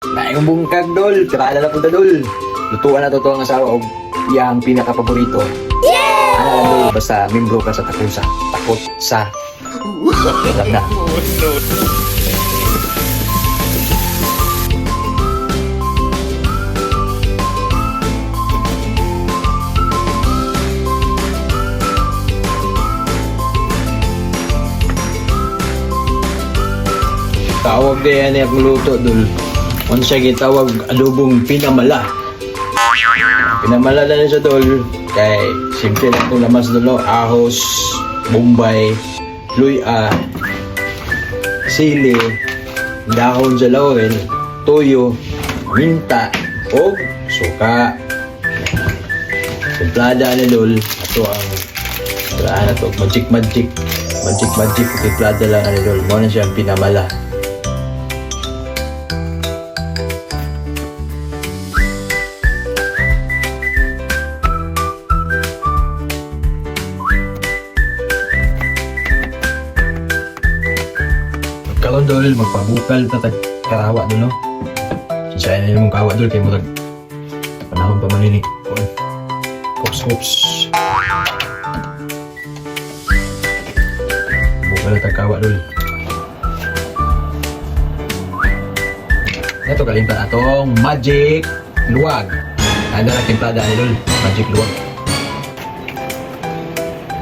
Naing bungkag dol, kaalala po ta dol. Lutuan na to ang asawa og iyang pinaka-paborito. Yeah! Ano dol, basta membro ka sa takusa. Takot sa lang na. Tawag kaya niya akong luto dol. Kung siya gitawag adobong pinamala. Pinamala na siya dol. Kay simple na itong lamas dol. Ahos, bombay, luya, sili, dahon sa laurel, toyo, minta, o suka. Templada na dol. Ito ang wala na to. Magic. Templada lang na dol. Muna siya ang pinamala. Karon dol, magpabukal tatag karawa dol no. Sisaya na yung kawa dol kay murag panahon pa man ini. Kops. Bukal tatag kawa dol. Ito kalimtan atong magic luwag. Anda na timplada ni dol, magic luwag.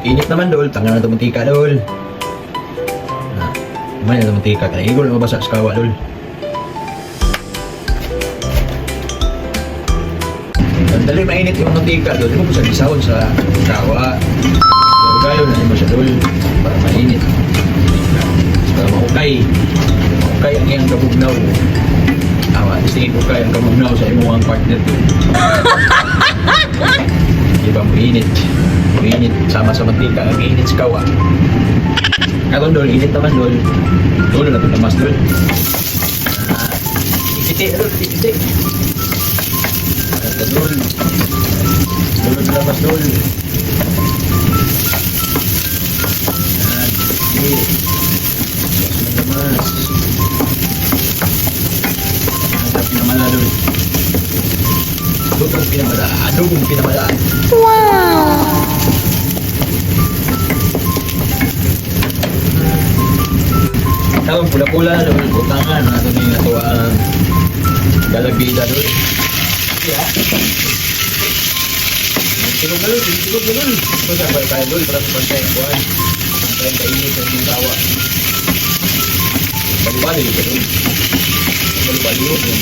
Init naman dol, tangan na itong mantika dol. May na mantika ka. Igol na mabasa sa kawa dol. Dali mainit yung mantika dol. Hindi mo sa gisawon sa kawa. Pero gayo na mo siya dol. Para mainit. Para maukay. Maukay ang iyang kabugnaw. Awa, istingin ko kaya ang kabugnaw sa imuang partner dol. Diba mainit. Mainit. Sama sa mantika. Ang init sa kawa. Karon dol, init naman dol. Dol na pinamas dol. Ikiti dol. Dol. Dol na mas dol. Mas. Ang pinamala dol. Dutong pinamala. Adobong pinamala. Wow! Tawag pula-pula dol, butangan nato ni ato ang galabida dol. Ya. Tulog dol. Basta pa tayo dol para pantay ang buwan. Pantay kainit ang tawa. Bali-bali dito dol. Bali-bali dito.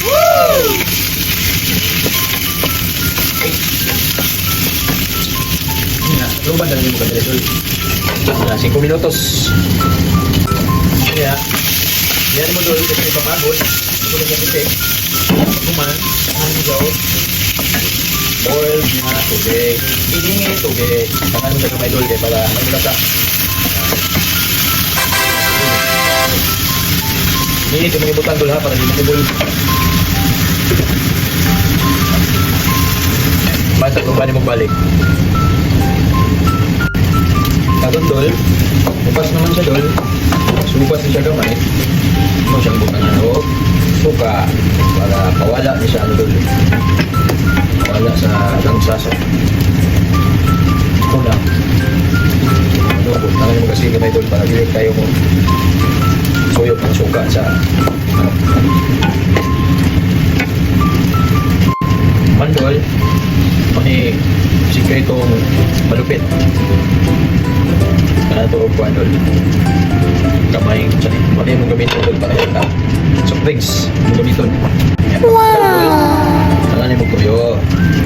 Woo! Ya, coba dan ni bukan dol. Nah, 5 minutos. Ya. Yan mo dulu kasi papagod. Ito lang yung puti. Kuman, ang jauh. Boil na tubig. Idingin tubig. Paano sa kamay dul kay para magulasa. Ini cuma ibutan dul ha para di matibul. Basta kung ba magbalik. Karon dol, upas naman siya dol. Supas siya gamay. Mo siyang butangan o suka para pawala ni siya dol. Pawala sa langsaso. Una. Ano po, tangan mo kasi gamay dol para direct tayo mo suyok ng suka sa mandol. May sikretong malupit. Kana to og kuan dol. Kamay sa ni. Wala mo gamiton dol para ita. Soft drinks mo gamiton. Wow. Tangan mo tuyo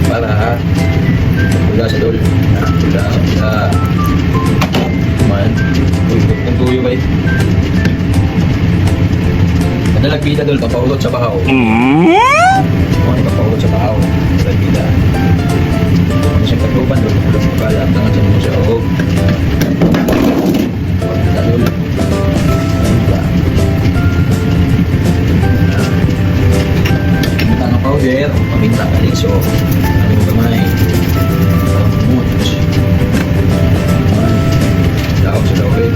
para wala sa dol. Wala. Man, tuyo ba? Nalagbida dol papaulot sa bahaw. Papaulot sa bahaw. Nalagbida. Ano siya kagluban dol, papaulot sa bahaw. Tangan siya mo siya o dol. Paminta ng powder, paminta ka liso. Ano mo gamay? Mut. Daog sa laurel.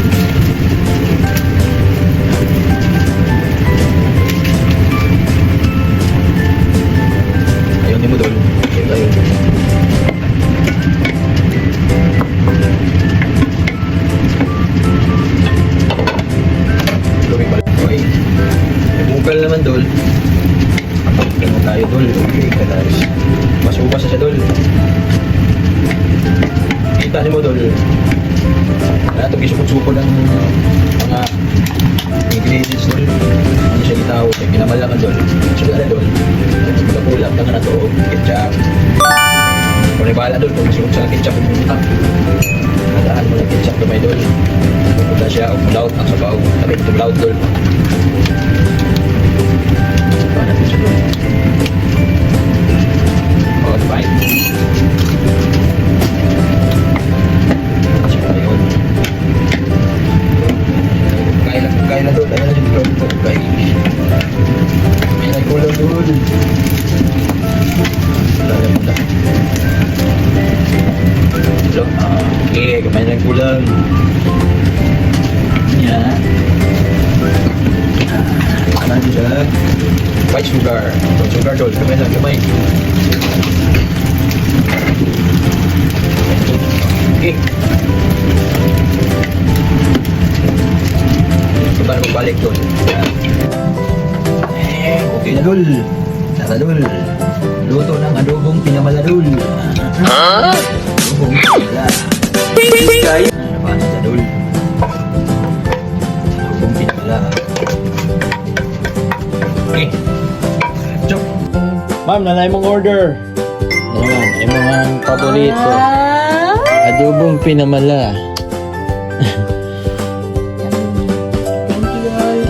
suko ng mga ingredients doon. Ano siya gitaw, siya kinamalakan doon. So, ano doon? Magkakulap, tanga na to, ketchup. Kung nabala doon, kung gusto sa ketchup, madaan mo ng ketchup na may doon. Pupunta siya, umulaut ang sabaw. Sabi, umulaut doon. Paano natin siya doon? Oh, fine. Kaya na doon, kaya na doon, kaya na kulang doon. Lala mo na. So, okay, kamay na kulang. Yan. Ano siya? White sugar. White sugar doon, kamay na, kamay. Okay. Baru balik dul. Okay na dul. Tara dul. Luto ng adobong pinamala dul. Adobong pinamala. Kaya. Paano na dul? Adobong pinamala. Okay. Chok. Ma'am, nanay mong order. Naman, ay mga paborito. Adobong pinamala. Thank you, Lord.